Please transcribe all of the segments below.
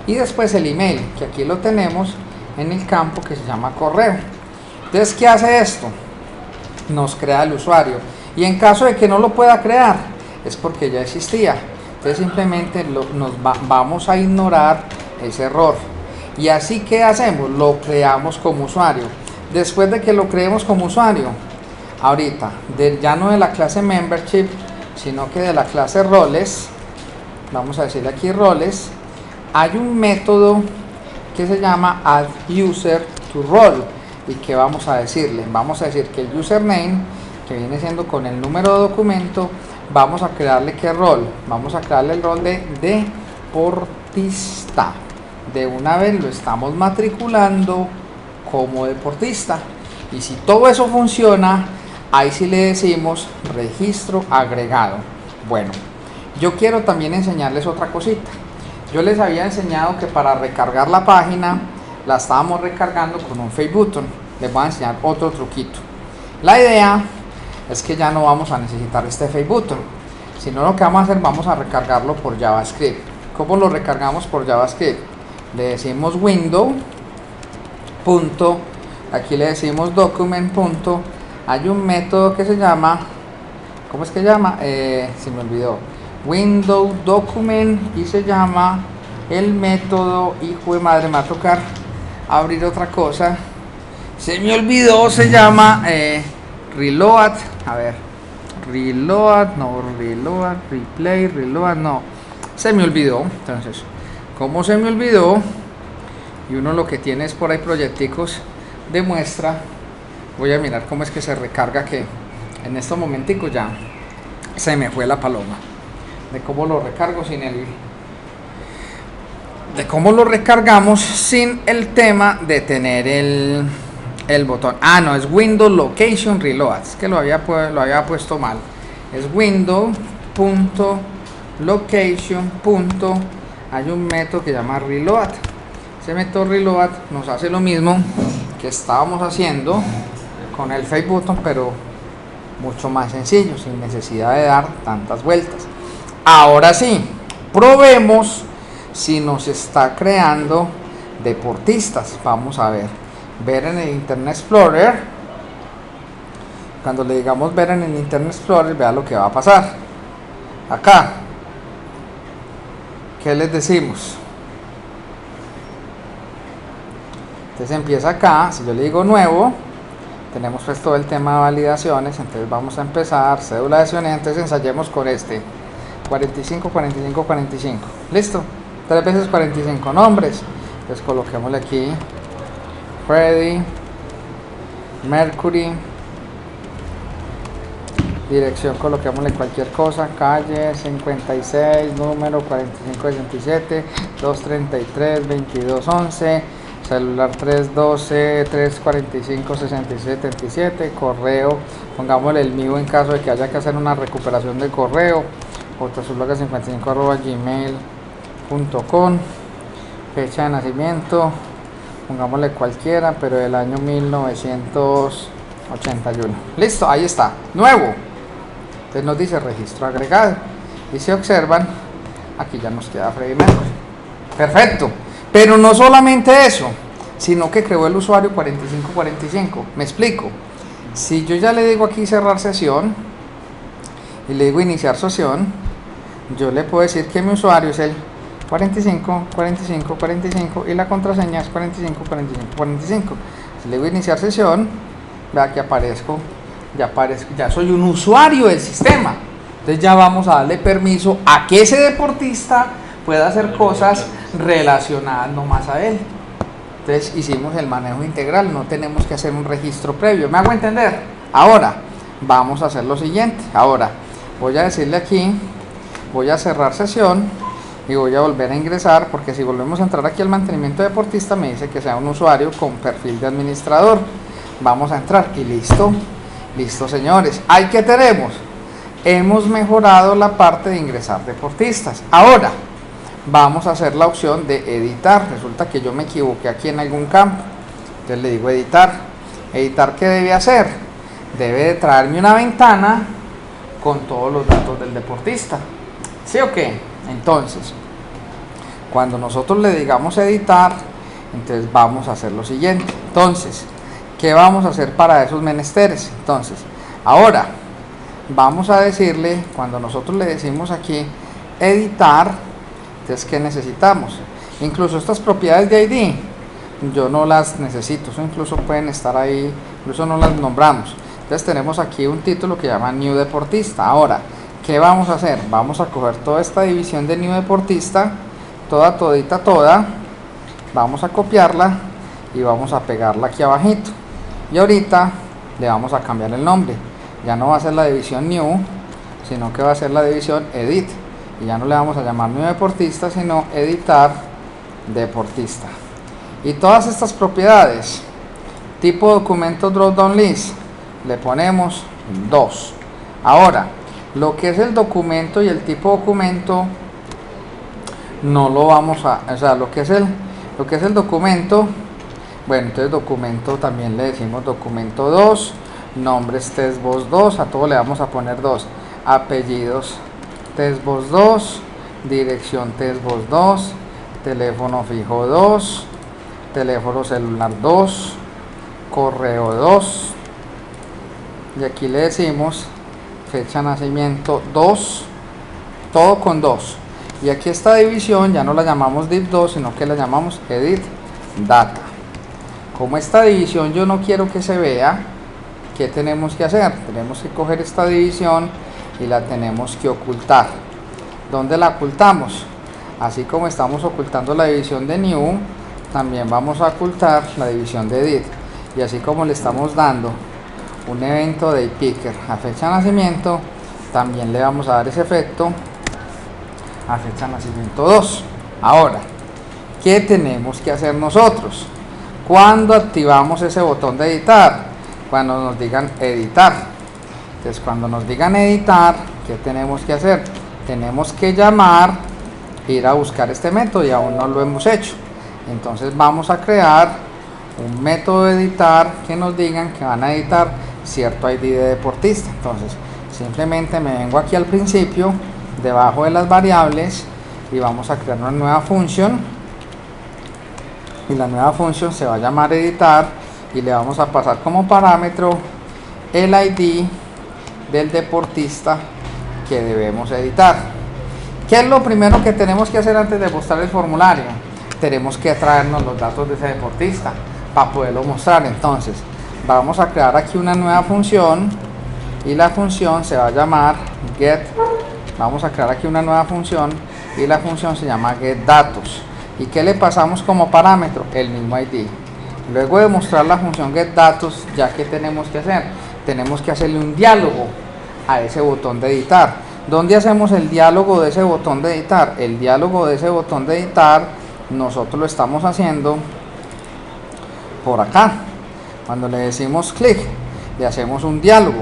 y después el email, que aquí lo tenemos en el campo que se llama correo. Entonces, ¿qué hace esto? Nos crea el usuario, y en caso de que no lo pueda crear es porque ya existía. Entonces simplemente vamos a ignorar ese error. Y así, que hacemos, lo creamos como usuario. Después de que lo creemos como usuario, ahorita ya no de la clase membership, sino que de la clase roles, vamos a decirle aquí roles, hay un método que se llama add user to role. ¿Y qué vamos a decirle? Vamos a decir que el username, que viene siendo con el número de documento, vamos a crearle ¿qué rol? Vamos a crearle el rol de deportista. De una vez lo estamos matriculando como deportista. Y si todo eso funciona, ahí sí le decimos registro agregado. Bueno, yo quiero también enseñarles otra cosita. Yo les había enseñado que para recargar la página la estábamos recargando con un Face Button. Les voy a enseñar otro truquito. La idea es que ya no vamos a necesitar este Face Button, sino lo que vamos a hacer, vamos a recargarlo por JavaScript. ¿Cómo lo recargamos por JavaScript? Le decimos window punto, aquí le decimos document punto, hay un método que se llama, ¿cómo es que se llama? Se me olvidó, window document, y se llama el método, hijo de madre, me va a tocar abrir otra cosa, se me olvidó, se llama reload, a ver, reload, no, reload, replay, reload, no, se me olvidó. Entonces, como se me olvidó, y uno lo que tiene es por ahí proyecticos de muestra, voy a mirar cómo es que se recarga, que en estos momenticos ya se me fue la paloma, de cómo lo recargo sin el, de cómo lo recargamos sin el tema de tener el botón. Ah, no, es Windows Location Reload, es que lo había puesto mal, es Windows.location. Hay un método que se llama reload. Ese método reload nos hace lo mismo que estábamos haciendo con el Face Button, pero mucho más sencillo, sin necesidad de dar tantas vueltas. Ahora sí, probemos si nos está creando deportistas. Vamos a ver en el Internet Explorer. Cuando le digamos ver en el Internet Explorer, vea lo que va a pasar acá. ¿Qué les decimos? Entonces empieza acá. Si yo le digo nuevo, tenemos pues todo el tema de validaciones. Entonces vamos a empezar, cédula de ciudadanía. Entonces ensayemos con este 45, 45, 45. Listo, 3 veces 45 nombres. Entonces coloquémosle aquí Freddy Mercury, dirección, coloquémosle cualquier cosa, calle 56, número 4567, 233, 2211, celular 312, 345, 6677, correo, pongámosle el mío en caso de que haya que hacer una recuperación del correo, jzuloga55@gmail.com, fecha de nacimiento, pongámosle cualquiera, pero del año 1981. Listo, ahí está, nuevo. Entonces nos dice registro agregado, y si observan, aquí ya nos queda Freddy Mercury. Perfecto, pero no solamente eso, sino que creó el usuario 4545. Me explico. Si yo ya le digo aquí cerrar sesión y le digo iniciar sesión, yo le puedo decir que mi usuario es el 45, 45, 45 y la contraseña es 45, 45, 45. Si le digo iniciar sesión, vea que aparezco, ya soy un usuario del sistema. Entonces ya vamos a darle permiso a que ese deportista pueda hacer cosas relacionadas nomás a él. Entonces hicimos el manejo integral, no tenemos que hacer un registro previo. ¿Me hago entender? Ahora vamos a hacer lo siguiente. Ahora voy a decirle aquí, voy a cerrar sesión y voy a volver a ingresar, porque si volvemos a entrar aquí al mantenimiento deportista me dice que sea un usuario con perfil de administrador. Vamos a entrar y listo. Listo, señores. Ahí que tenemos, hemos mejorado la parte de ingresar deportistas. Ahora vamos a hacer la opción de editar. Resulta que yo me equivoqué aquí en algún campo, entonces le digo editar. Editar, ¿qué debe hacer? Debe de traerme una ventana con todos los datos del deportista, ¿sí o qué? Entonces Cuando nosotros le digamos editar, entonces vamos a hacer lo siguiente. Entonces, ¿qué vamos a hacer para esos menesteres? Entonces, ahora vamos a decirle, cuando nosotros le decimos aquí editar, entonces ¿qué necesitamos? Incluso estas propiedades de ID yo no las necesito, eso incluso pueden estar ahí, incluso no las nombramos. Entonces tenemos aquí un título que llama New Deportista. Ahora, ¿qué vamos a hacer? Vamos a coger toda esta división de New Deportista, toda, vamos a copiarla y vamos a pegarla aquí abajito. Y ahorita le vamos a cambiar el nombre. Ya no va a ser la división New, sino que va a ser la división Edit. Y ya no le vamos a llamar New Deportista, sino Editar Deportista. Y todas estas propiedades, tipo documento dropdown list, le ponemos 2. Ahora, lo que es el documento y el tipo documento no lo vamos a, o sea, lo que es el documento, bueno, entonces documento también le decimos documento 2, nombres testbox 2, a todo le vamos a poner 2, apellidos testbox 2, dirección testbox 2, teléfono fijo 2, teléfono celular 2, correo 2, y aquí le decimos fecha de nacimiento 2, todo con 2. Y aquí esta división ya no la llamamos div2, sino que la llamamos edit data. Como esta división yo no quiero que se vea, ¿qué tenemos que hacer? Tenemos que coger esta división y la tenemos que ocultar. ¿Dónde la ocultamos? Así como estamos ocultando la división de new, también vamos a ocultar la división de edit. Y así como le estamos dando un evento de picker a fecha de nacimiento, también le vamos a dar ese efecto a fecha de nacimiento 2. Ahora, ¿qué tenemos que hacer nosotros? Cuando activamos ese botón de editar, cuando nos digan editar. Entonces, cuando nos digan editar, ¿qué tenemos que hacer? Tenemos que llamar, ir a buscar este método y aún no lo hemos hecho. Entonces vamos a crear un método de editar que nos digan que van a editar cierto ID de deportista. Entonces simplemente me vengo aquí al principio, debajo de las variables, y vamos a crear una nueva función, y la nueva función se va a llamar editar, y le vamos a pasar como parámetro el ID del deportista que debemos editar. ¿Qué es lo primero que tenemos que hacer antes de mostrar el formulario? Tenemos que traernos los datos de ese deportista para poderlo mostrar. Entonces vamos a crear aquí una nueva función, y la función se va a llamar get. Vamos a crear aquí una nueva función y la función se llama getDatos. ¿Y qué le pasamos como parámetro? El mismo ID. Luego de mostrar la función getDatos, ya que tenemos que hacer, tenemos que hacerle un diálogo a ese botón de editar. ¿Dónde hacemos el diálogo de ese botón de editar? El diálogo de ese botón de editar nosotros lo estamos haciendo por acá. Cuando le decimos clic, le hacemos un diálogo.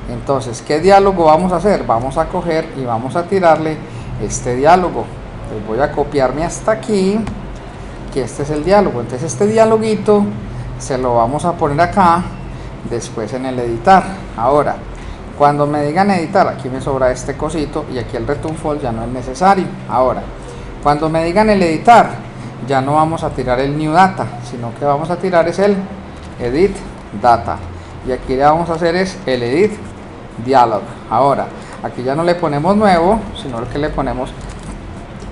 Entonces, ¿qué diálogo vamos a hacer? Vamos a coger y vamos a tirarle este diálogo. Entonces voy a copiarme hasta aquí, que este es el diálogo. Entonces este dialoguito se lo vamos a poner acá, después en el editar. Ahora, cuando me digan editar, aquí me sobra este cosito, y aquí el return false ya no es necesario. Ahora, cuando me digan el editar, ya no vamos a tirar el new data, sino que vamos a tirar es el edit data. Y aquí le vamos a hacer es el edit dialog. Ahora, aquí ya no le ponemos nuevo, sino que le ponemos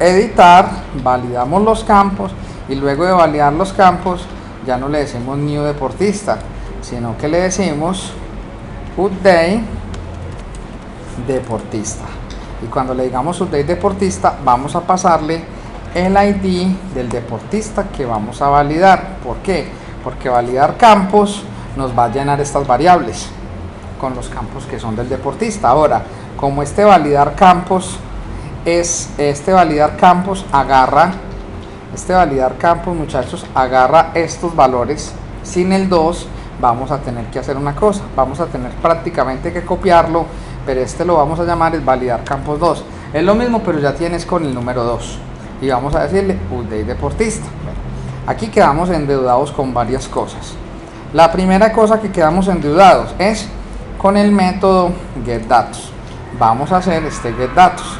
editar, validamos los campos, y luego de validar los campos ya no le decimos new deportista, sino que le decimos update deportista. Y cuando le digamos update deportista, vamos a pasarle el ID del deportista que vamos a validar. ¿Por qué? Porque validar campos nos va a llenar estas variables con los campos que son del deportista. Ahora, como este validar campos muchachos, agarra estos valores sin el 2, vamos a tener que hacer una cosa, vamos a tener prácticamente que copiarlo, pero este lo vamos a llamar es validar campos 2. Es lo mismo, pero ya tienes con el número 2, y vamos a decirle update deportista. Bueno, aquí quedamos endeudados con varias cosas. La primera cosa que quedamos endeudados es con el método getDatos. Vamos a hacer este getDatos.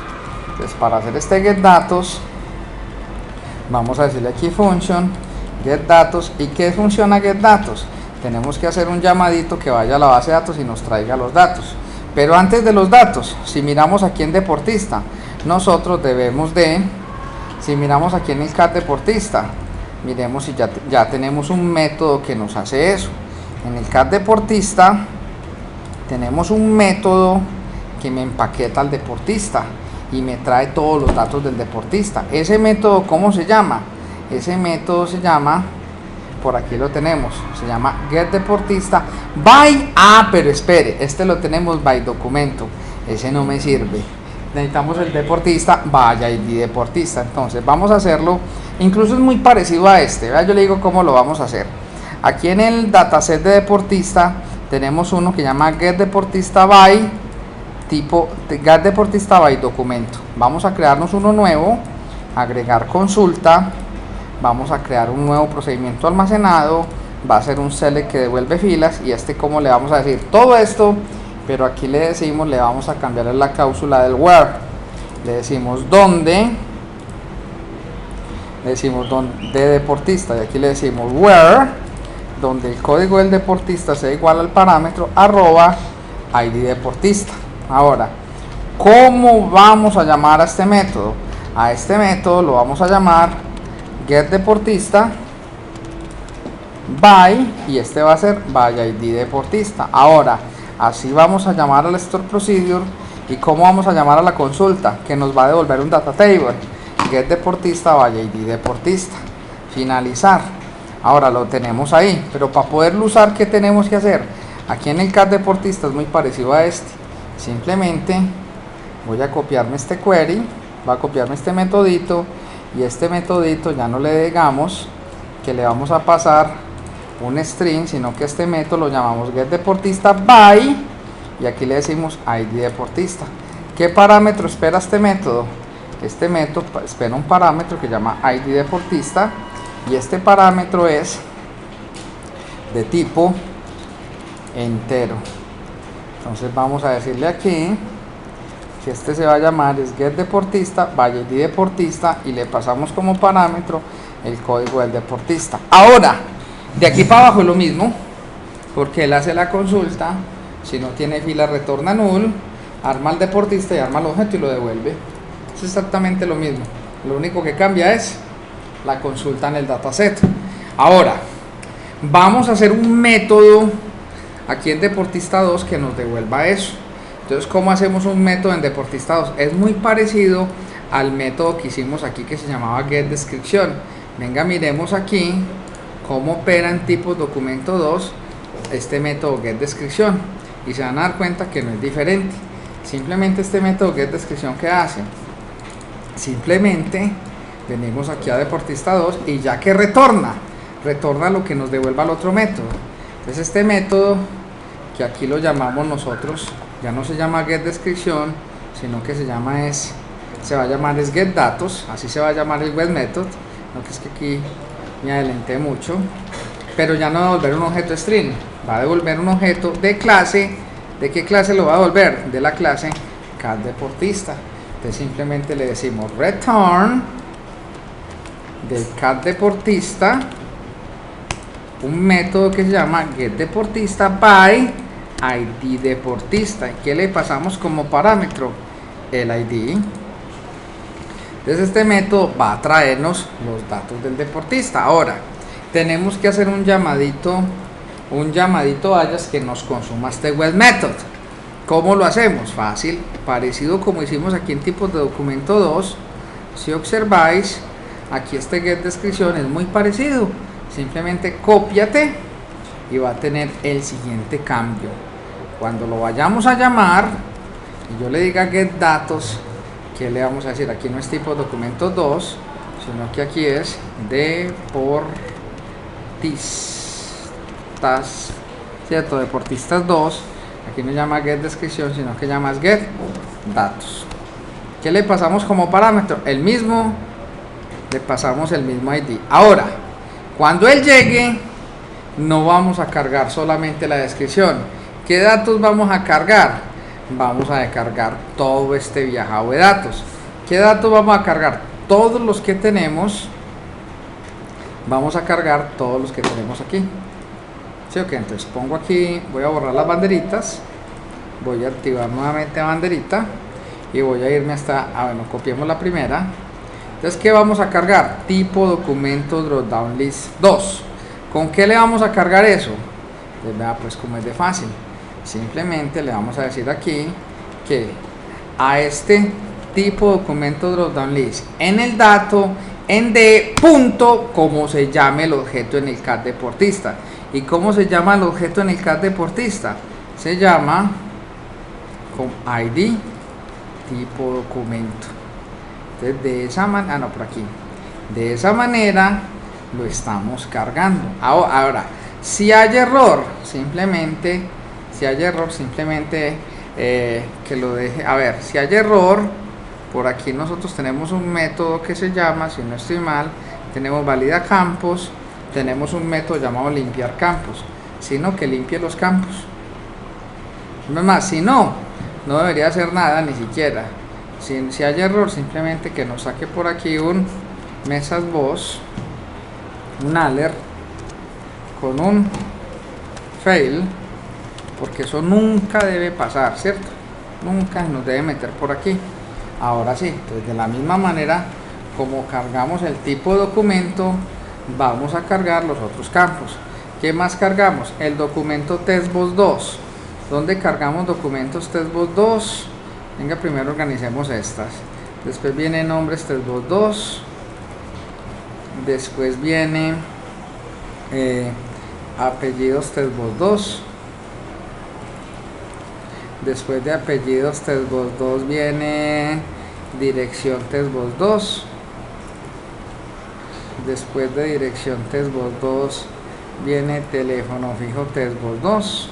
Entonces, para hacer este getDatos, Vamos a decirle aquí function get datos. ¿Y qué funciona get datos? Tenemos que hacer un llamadito que vaya a la base de datos y nos traiga los datos. Pero antes de los datos, si miramos aquí en deportista, nosotros debemos de, si miramos aquí en el cat deportista, miremos si ya tenemos un método que nos hace eso. En el cat deportista tenemos un método que me empaqueta al deportista y me trae todos los datos del deportista. Ese método, ¿cómo se llama? Ese método se llama, por aquí lo tenemos, se llama getDeportista by, pero espere, este lo tenemos by documento, ese no me sirve, necesitamos el deportista by ID deportista. Entonces vamos a hacerlo, incluso es muy parecido a este, ¿verdad? Yo le digo cómo lo vamos a hacer. Aquí en el dataset de deportista tenemos uno que llama getDeportista by, tipo getDeportista by documento. Vamos a crearnos uno nuevo, agregar consulta. Vamos a crear un nuevo procedimiento almacenado, va a ser un select que devuelve filas, y como le vamos a decir todo esto, pero aquí le decimos, le vamos a cambiar la cláusula del where, le decimos dónde, le decimos de deportista, y aquí le decimos where, donde el código del deportista sea igual al parámetro arroba ID deportista. Ahora, ¿cómo vamos a llamar a este método? A este método lo vamos a llamar getDeportista by, y este va a ser by ID deportista. Ahora, así vamos a llamar al store procedure. ¿Y cómo vamos a llamar a la consulta? Que nos va a devolver un data table, getDeportista by ID deportista. Finalizar. Ahora lo tenemos ahí, pero para poderlo usar, ¿qué tenemos que hacer? Aquí en el cat deportista es muy parecido a este. Simplemente voy a copiarme este query, voy a copiarme este metodito, y este metodito ya no le digamos que le vamos a pasar un string, sino que este método lo llamamos getDeportista by, y aquí le decimos ID deportista. ¿Qué parámetro espera este método? Este método espera un parámetro que llama ID deportista, y este parámetro es de tipo entero. Entonces vamos a decirle aquí que este se va a llamar es getDeportista by ID deportista, y le pasamos como parámetro el código del deportista. Ahora, de aquí para abajo es lo mismo, porque él hace la consulta, si no tiene fila retorna null, arma al deportista y arma el objeto y lo devuelve. Es exactamente lo mismo, lo único que cambia es la consulta en el dataset. Ahora, vamos a hacer un método aquí en deportista 2 que nos devuelva eso. Entonces, ¿cómo hacemos un método en deportista 2? Es muy parecido al método que hicimos aquí que se llamaba getDescription. Venga, miremos aquí cómo opera en tipos documento 2 este método getDescription, y se van a dar cuenta que no es diferente. Simplemente este método getDescription, ¿qué hace? Simplemente venimos aquí a deportista 2 y ya que retorna lo que nos devuelva el otro método. Entonces este método, que aquí lo llamamos nosotros, ya no se llama getDescription, sino que se va a llamar es getDatos, así se va a llamar el web method, no, que es que aquí me adelanté mucho, pero ya no va a devolver un objeto string, va a devolver un objeto de clase. ¿De qué clase lo va a devolver? De la clase catDeportista. Entonces simplemente le decimos return del catDeportista un método que se llama getDeportista by ID deportista. ¿Qué le pasamos como parámetro? El ID. Entonces este método va a traernos los datos del deportista. Ahora tenemos que hacer un llamadito alias que nos consuma este web method. ¿Cómo lo hacemos? Fácil, parecido como hicimos aquí en tipos de documento 2. Si observáis, aquí este getDescription es muy parecido. Simplemente cópiate y va a tener el siguiente cambio. Cuando lo vayamos a llamar y yo le diga getDatos, ¿qué le vamos a decir? Aquí no es tipo documento 2, sino que aquí es deportistas, ¿cierto? Deportistas 2. Aquí no llama getDescription, sino que llama getDatos. ¿Qué le pasamos como parámetro? El mismo, le pasamos el mismo ID. Ahora, cuando él llegue, no vamos a cargar solamente la descripción. ¿Qué datos vamos a cargar? Vamos a descargar todo este viajado de datos. ¿Qué datos vamos a cargar? Todos los que tenemos vamos a cargar todos los que tenemos aquí. ¿Sí o qué? Entonces pongo aquí, voy a borrar las banderitas, voy a activar nuevamente banderita y voy a irme hasta, bueno, copiemos la primera. Entonces, ¿qué vamos a cargar? Tipo documento dropdown list 2. ¿Con qué le vamos a cargar eso? Pues vea, pues como es de fácil, simplemente le vamos a decir aquí que a este tipo documento dropdown list en el dato en D punto como se llame el objeto en el CAD deportista. ¿Y cómo se llama el objeto en el CAD deportista? Se llama con ID tipo documento. Entonces de esa manera, no, por aquí, de esa manera lo estamos cargando. Ahora, si hay error, simplemente que lo deje. A ver, si hay error, por aquí nosotros tenemos un método que se llama, si no estoy mal, tenemos valida campos, tenemos un método llamado limpiar campos, sino que limpie los campos. No es más, si no debería hacer nada ni siquiera. Si hay error, simplemente que nos saque por aquí un mesas boss, un alert con un fail, porque eso nunca debe pasar, ¿cierto? Nunca nos debe meter por aquí. Ahora sí, entonces de la misma manera como cargamos el tipo de documento, vamos a cargar los otros campos. ¿Qué más cargamos? El documento testboss 2. ¿Dónde cargamos documentos testboss 2? Venga, primero organicemos estas. Después viene nombres testboss 2. Después viene apellidos testboss 2. Después de apellidos testboss 2 viene dirección testboss 2. Después de dirección testboss 2 viene teléfono fijo testboss 2.